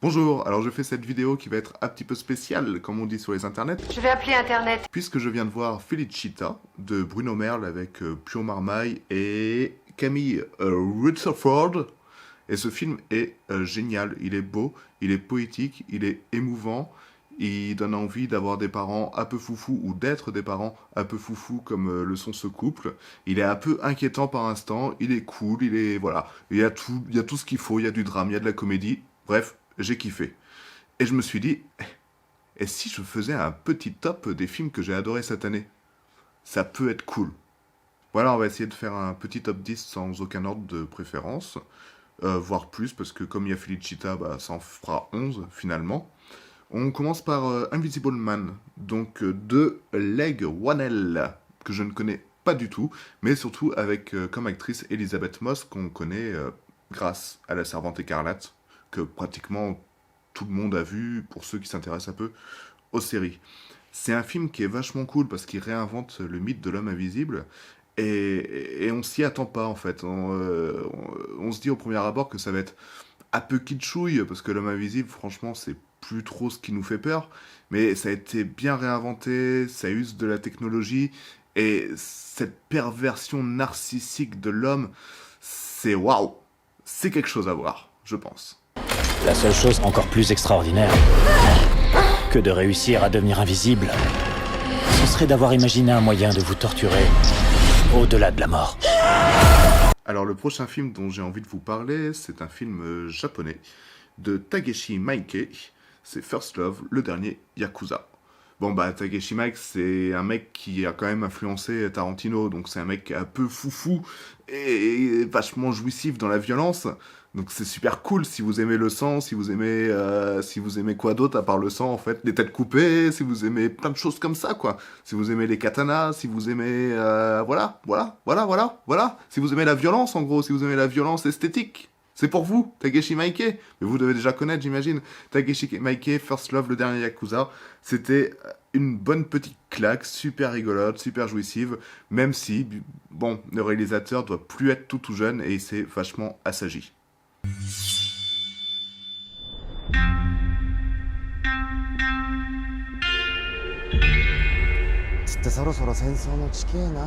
Bonjour, alors je fais cette vidéo qui va être un petit peu spéciale, comme on dit sur les internets, Je vais appeler Internet. puisque je viens de voir Felicita de Bruno Merle avec Pio Marmaille et Camille Rutherford. Et ce film est génial, il est beau, il est poétique, il est émouvant, il donne envie d'avoir des parents un peu foufous ou d'être des parents un peu foufous comme le sont ce couple. Il est un peu inquiétant par instant, il est cool, il est voilà, il y a tout ce qu'il faut, il y a du drame, il y a de la comédie. Bref, j'ai kiffé. Et je me suis dit, et si je faisais un petit top des films que j'ai adorés cette année? Ça peut être cool. Voilà, on va essayer de faire un petit top 10 sans aucun ordre de préférence, voire plus, parce que comme il y a Felicita, bah, ça en fera 11 finalement. On commence par Invisible Man, donc de Leg Whannell, que je ne connais pas du tout, mais surtout avec comme actrice Elisabeth Moss, qu'on connaît grâce à La Servante écarlate, que pratiquement tout le monde a vu, pour ceux qui s'intéressent un peu aux séries. C'est un film qui est vachement cool parce qu'il réinvente le mythe de l'homme invisible et on s'y attend pas en fait. On se dit au premier abord que ça va être un peu kitschouille parce que l'homme invisible, franchement, c'est plus trop ce qui nous fait peur, mais ça a été bien réinventé, ça use de la technologie et cette perversion narcissique de l'homme, c'est waouh, c'est quelque chose à voir, je pense. La seule chose encore plus extraordinaire que de réussir à devenir invisible, ce serait d'avoir imaginé un moyen de vous torturer au-delà de la mort. Alors le prochain film dont j'ai envie de vous parler, c'est un film japonais de Takeshi Miike, c'est First Love, le dernier Yakuza. Bon bah Takeshi Miike c'est un mec qui a quand même influencé Tarantino, donc c'est un mec un peu foufou et vachement jouissif dans la violence. Donc c'est super cool si vous aimez le sang, si vous aimez quoi d'autre à part le sang en fait, des têtes coupées, si vous aimez plein de choses comme ça quoi. Si vous aimez les katanas, si vous aimez voilà. Si vous aimez la violence en gros, si vous aimez la violence esthétique. C'est pour vous, Takeshi Miike. Mais vous devez déjà connaître, j'imagine. Takeshi Miike, First Love, le dernier Yakuza. C'était une bonne petite claque, super rigolote, super jouissive. Même si, bon, le réalisateur doit plus être tout jeune et il s'est vachement assagi. つってそろそろ戦争も近えな。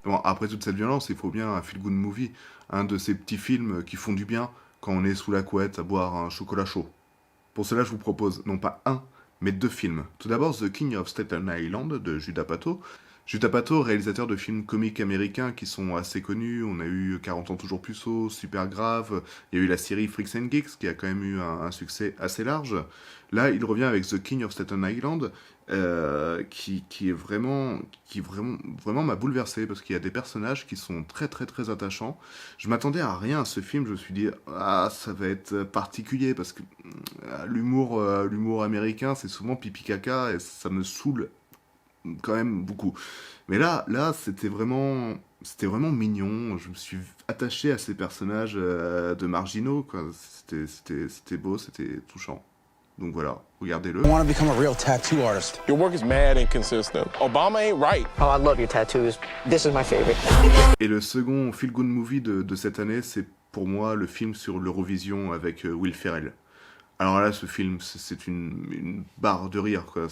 Bon, après toute cette violence, il faut bien un feel-good movie. Un de ces petits films qui font du bien quand on est sous la couette à boire un chocolat chaud. Pour cela, je vous propose non pas un, mais deux films. Tout d'abord, The King of Staten Island de Judd Apatow. Judd Apatow, réalisateur de films comiques américains qui sont assez connus. On a eu 40 ans toujours puceau, Super Grave. Il y a eu la série Freaks and Geeks qui a quand même eu un succès assez large. Là, il revient avec The King of Staten Island, vraiment m'a bouleversé parce qu'il y a des personnages qui sont très très très attachants. Je m'attendais à rien à ce film, je me suis dit ah ça va être particulier parce que l'humour américain c'est souvent pipi caca et ça me saoule quand même beaucoup. Mais là c'était vraiment mignon. Je me suis attaché à ces personnages de marginaux quoi. C'était beau, c'était touchant. Donc voilà, regardez-le. I want to become a real tattoo artist. Your work is mad inconsistent. Obama ain't right. Oh, I love your tattoos. This is my favorite. Et le second feel-good movie de cette année, c'est pour moi le film sur l'Eurovision avec Will Ferrell. Alors là, ce film, c'est une barre de rire, quoi.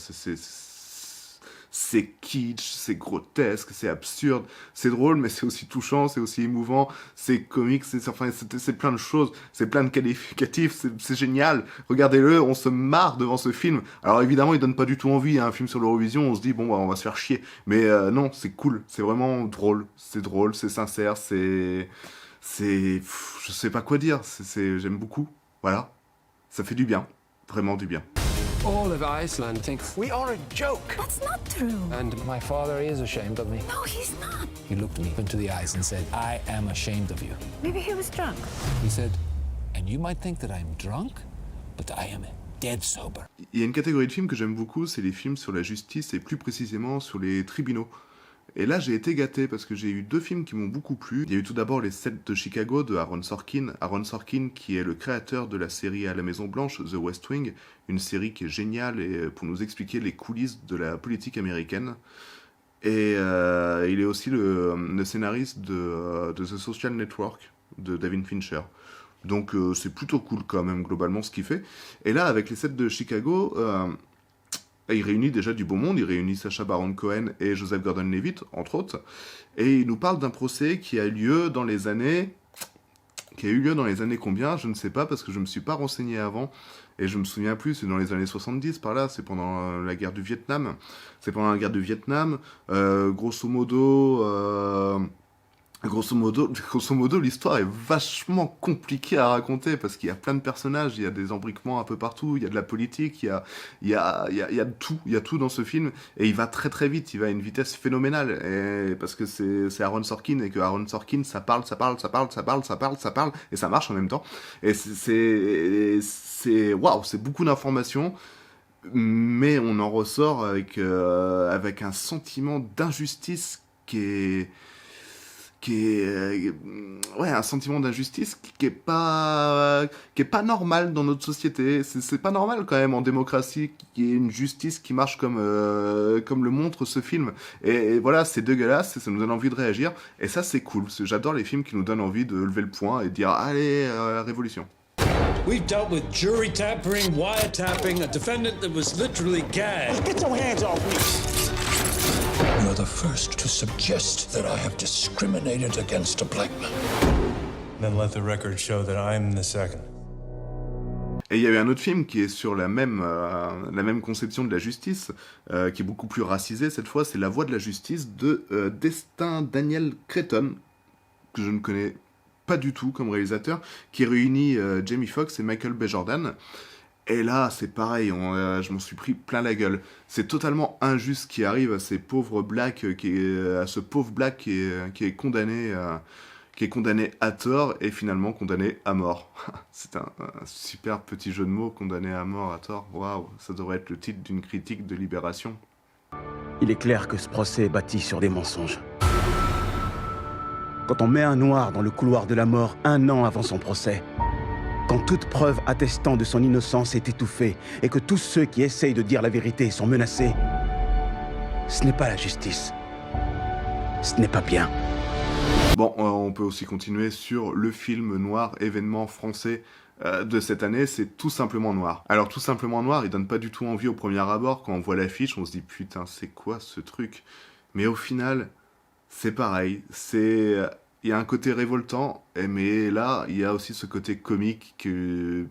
C'est kitsch, c'est grotesque, c'est absurde, c'est drôle, mais c'est aussi touchant, c'est aussi émouvant, c'est comique, c'est plein de choses, c'est plein de qualificatifs, c'est génial. Regardez-le, on se marre devant ce film. Alors évidemment, il donne pas du tout envie, hein, un film sur l'Eurovision, on se dit bon bah on va se faire chier. Mais non, c'est cool, c'est vraiment drôle, c'est sincère, je sais pas quoi dire, j'aime beaucoup. Voilà, ça fait du bien, vraiment du bien. All of Iceland think We are a joke. That's not true. and My father is ashamed of me. No, he's not. He looked me into the eyes and said, I am ashamed of you. Maybe he was drunk. He said, and you might think that I'm drunk, but I am dead sober. Il y a une catégorie de films que j'aime beaucoup, c'est les films sur la justice et plus précisément sur les tribunaux. Et là, j'ai été gâté parce que j'ai eu deux films qui m'ont beaucoup plu. Il y a eu tout d'abord Les 7 de Chicago de Aaron Sorkin. Aaron Sorkin qui est le créateur de la série à la Maison Blanche, The West Wing, une série qui est géniale et pour nous expliquer les coulisses de la politique américaine. Et il est aussi le scénariste de The Social Network de David Fincher. Donc c'est plutôt cool quand même globalement ce qu'il fait. Et là avec les 7 de Chicago, il réunit déjà du beau monde, il réunit Sacha Baron Cohen et Joseph Gordon-Levitt entre autres, et il nous parle d'un procès qui a eu lieu dans les années combien, je ne sais pas parce que je me suis pas renseigné avant et je me souviens plus, c'est dans les années 70 par là, c'est pendant la guerre du Vietnam. C'est pendant la guerre du Vietnam, grosso modo, l'histoire est vachement compliquée à raconter parce qu'il y a plein de personnages, il y a des embriquements un peu partout, il y a de la politique, il y a tout dans ce film et il va très très vite, il va à une vitesse phénoménale et parce que c'est Aaron Sorkin et que Aaron Sorkin ça parle et ça marche en même temps et c'est waouh, c'est beaucoup d'informations. Mais on en ressort avec un sentiment d'injustice un sentiment d'injustice qui est pas normal dans notre société. C'est pas normal quand même en démocratie qu'il y ait une justice qui marche comme le montre ce film. Et voilà, c'est dégueulasse, et ça nous donne envie de réagir. Et ça, c'est cool. J'adore les films qui nous donnent envie de lever le poing et de dire allez, révolution. We've dealt with jury tampering, wiretapping, a defendant that was literally gagged. Get your hands off me. You're the first to suggest that I have discriminated against a black man. Then let the record show that I'm the second. Et il y avait un autre film qui est sur la même conception de la justice, qui est beaucoup plus racisé cette fois, c'est La Voie de la justice de Destin Daniel Cretton, que je ne connais pas du tout comme réalisateur, qui réunit Jamie Foxx et Michael B. Jordan. Et là, c'est pareil, je m'en suis pris plein la gueule. C'est totalement injuste ce qui arrive à ces pauvres blacks, à ce pauvre black qui est condamné à tort et finalement condamné à mort. C'est un super petit jeu de mots, condamné à mort à tort. Waouh, ça devrait être le titre d'une critique de Libération. Il est clair que ce procès est bâti sur des mensonges. Quand on met un noir dans le couloir de la mort 1 an avant son procès, quand toute preuve attestant de son innocence est étouffée et que tous ceux qui essayent de dire la vérité sont menacés, ce n'est pas la justice. Ce n'est pas bien. Bon, on peut aussi continuer sur le film noir événement français de cette année, c'est Tout simplement noir. Alors Tout simplement noir, il donne pas du tout envie au premier abord. Quand on voit l'affiche, on se dit putain, c'est quoi ce truc? Mais au final, c'est pareil, il y a un côté révoltant, mais là, il y a aussi ce côté comique qui est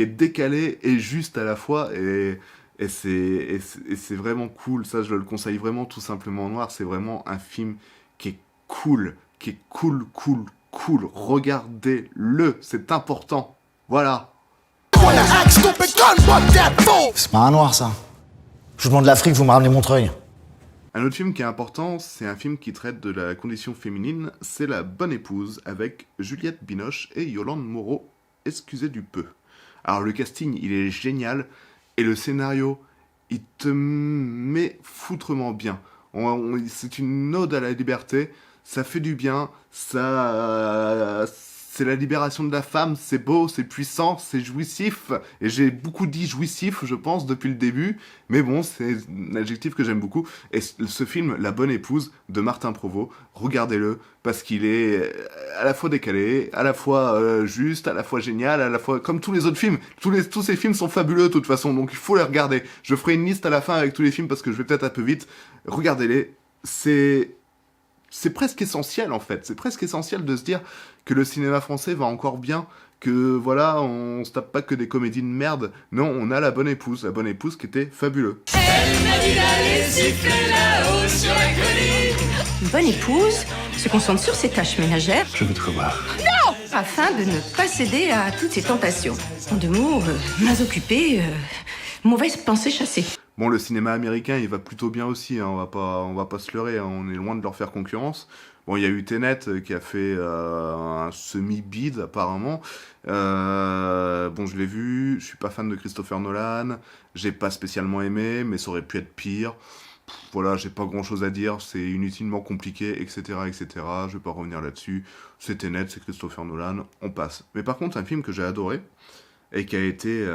décalé et juste à la fois, et c'est vraiment cool. Ça, je le conseille vraiment. Tout simplement noir, c'est vraiment un film qui est cool, regardez-le, c'est important, voilà. C'est pas un noir, ça. Je vous demande de l'Afrique, vous me ramenez Montreuil. Un autre film qui est important, c'est un film qui traite de la condition féminine, c'est La Bonne Épouse, avec Juliette Binoche et Yolande Moreau, excusez du peu. Alors le casting, il est génial, et le scénario, il te met foutrement bien. C'est une ode à la liberté, ça fait du bien, c'est la libération de la femme, c'est beau, c'est puissant, c'est jouissif. Et j'ai beaucoup dit jouissif, je pense, depuis le début. Mais bon, c'est un adjectif que j'aime beaucoup. Et ce film, La Bonne Épouse, de Martin Provost, regardez-le, parce qu'il est à la fois décalé, à la fois juste, à la fois génial, à la fois comme tous les autres films. Tous ces films sont fabuleux, de toute façon, donc il faut les regarder. Je ferai une liste à la fin avec tous les films, parce que je vais peut-être un peu vite. Regardez-les, c'est presque essentiel, en fait. C'est presque essentiel de se dire que le cinéma français va encore bien, que voilà, on se tape pas que des comédies de merde. Non, on a La Bonne Épouse qui était fabuleux. Elle m'a dit d'aller siffler là-haut sur la colline. Une bonne épouse se concentre sur ses tâches ménagères. Je veux te revoir. Non, afin de ne pas céder à toutes ses tentations. En 2 mots, mains occupées, mauvaise pensée chassée. Bon, le cinéma américain, il va plutôt bien aussi, hein, on va pas se leurrer, hein, on est loin de leur faire concurrence. Bon, il y a eu Tenet qui a fait un semi-bid apparemment. Bon, je l'ai vu, je suis pas fan de Christopher Nolan, j'ai pas spécialement aimé, mais ça aurait pu être pire. Voilà, j'ai pas grand chose à dire, c'est inutilement compliqué, etc., etc. Je vais pas revenir là-dessus. C'est Tenet, c'est Christopher Nolan, on passe. Mais par contre, un film que j'ai adoré, et qui a été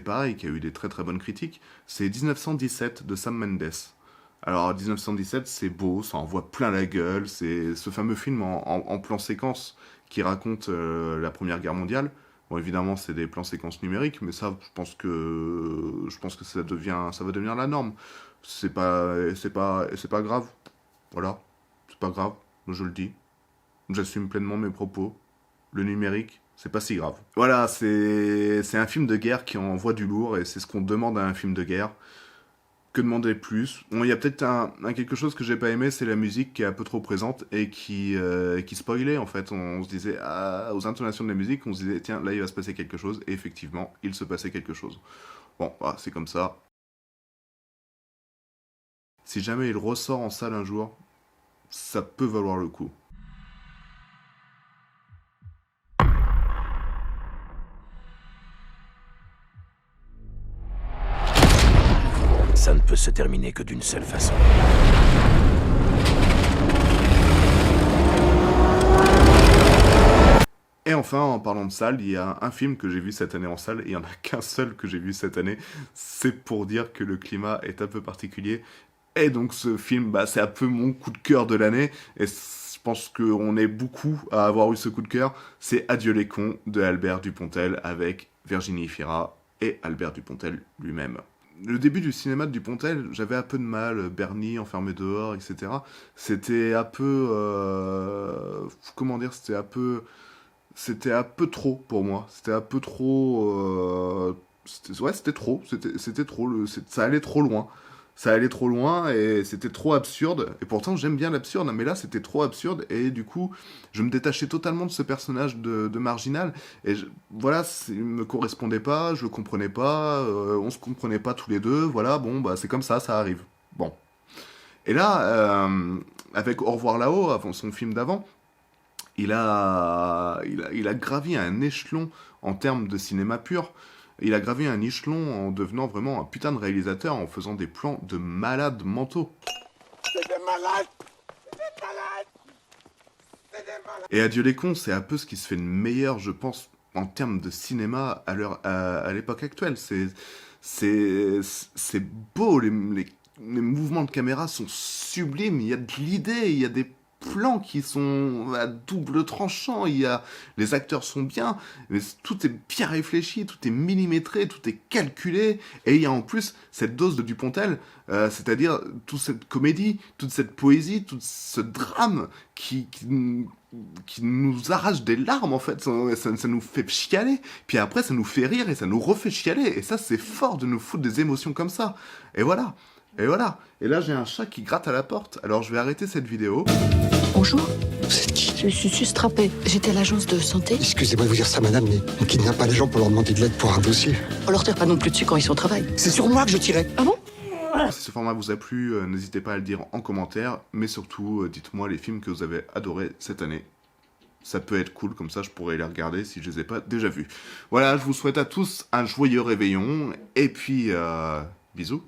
pareil, qui a eu des très très bonnes critiques, c'est 1917 de Sam Mendes. Alors 1917, c'est beau, ça envoie plein la gueule, c'est ce fameux film en plan séquence qui raconte la Première Guerre mondiale. Bon, évidemment, c'est des plans séquences numériques, mais ça, je pense que ça va devenir la norme. C'est pas grave. Voilà, c'est pas grave, je le dis. J'assume pleinement mes propos. Le numérique, c'est pas si grave. Voilà, c'est un film de guerre qui envoie du lourd, et c'est ce qu'on demande à un film de guerre. Que demander plus? Bon, il y a peut-être quelque chose que j'ai pas aimé, c'est la musique qui est un peu trop présente et qui spoilait en fait. On se disait, aux intonations de la musique, on se disait, tiens, là il va se passer quelque chose, et effectivement, il se passait quelque chose. Bon, bah, c'est comme ça. Si jamais il ressort en salle un jour, ça peut valoir le coup. Ça ne peut se terminer que d'une seule façon. Et enfin, en parlant de salle, il y a un film que j'ai vu cette année en salle, et il n'y en a qu'un seul que j'ai vu cette année. C'est pour dire que le climat est un peu particulier. Et donc ce film, bah, c'est un peu mon coup de cœur de l'année, et je pense qu'on est beaucoup à avoir eu ce coup de cœur. C'est Adieu les cons de Albert Dupontel, avec Virginie Fira et Albert Dupontel lui-même. Le début du cinéma de Dupontel, j'avais un peu de mal, Bernie, Enfermé dehors, etc. C'était un peu... comment dire, c'était un peu trop pour moi. C'était un peu trop... c'était trop. C'était trop. Ça allait trop loin. Ça allait trop loin et c'était trop absurde. Et pourtant, j'aime bien l'absurde, mais là, c'était trop absurde. Et du coup, je me détachais totalement de ce personnage de Marginal. Et voilà, il me correspondait pas, je le comprenais pas, on se comprenait pas tous les deux. Voilà, bon, bah c'est comme ça arrive. Bon. Et là, avec Au revoir là-haut, avant son film d'avant, il a gravi un échelon en termes de cinéma pur. Il a gravi un échelon en devenant vraiment un putain de réalisateur, en faisant des plans de malades mentaux. Et Adieu les cons, c'est un peu ce qui se fait de meilleur, je pense, en termes de cinéma à l'époque actuelle. C'est beau, les mouvements de caméra sont sublimes, il y a de l'idée, il y a des plans qui sont à double tranchant, les acteurs sont bien, mais tout est bien réfléchi, tout est millimétré, tout est calculé, et il y a en plus cette dose de Dupontel, c'est-à-dire toute cette comédie, toute cette poésie, tout ce drame qui nous arrache des larmes en fait, ça nous fait chialer, puis après ça nous fait rire et ça nous refait chialer, et ça c'est fort de nous foutre des émotions comme ça, et voilà. Et voilà, et là j'ai un chat qui gratte à la porte, alors je vais arrêter cette vidéo. Bonjour. Vous êtes qui? Je suis sustrappée. J'étais à l'agence de santé. Excusez-moi de vous dire ça, madame, mais on kidnappe pas les gens pour leur demander de l'aide pour un dossier. On leur tire pas non plus dessus quand ils sont au travail. C'est sur moi que je tirais. Ah bon? Si ce format vous a plu, n'hésitez pas à le dire en commentaire, mais surtout, dites-moi les films que vous avez adorés cette année. Ça peut être cool, comme ça je pourrais les regarder si je les ai pas déjà vus. Voilà, je vous souhaite à tous un joyeux réveillon, et puis, bisous.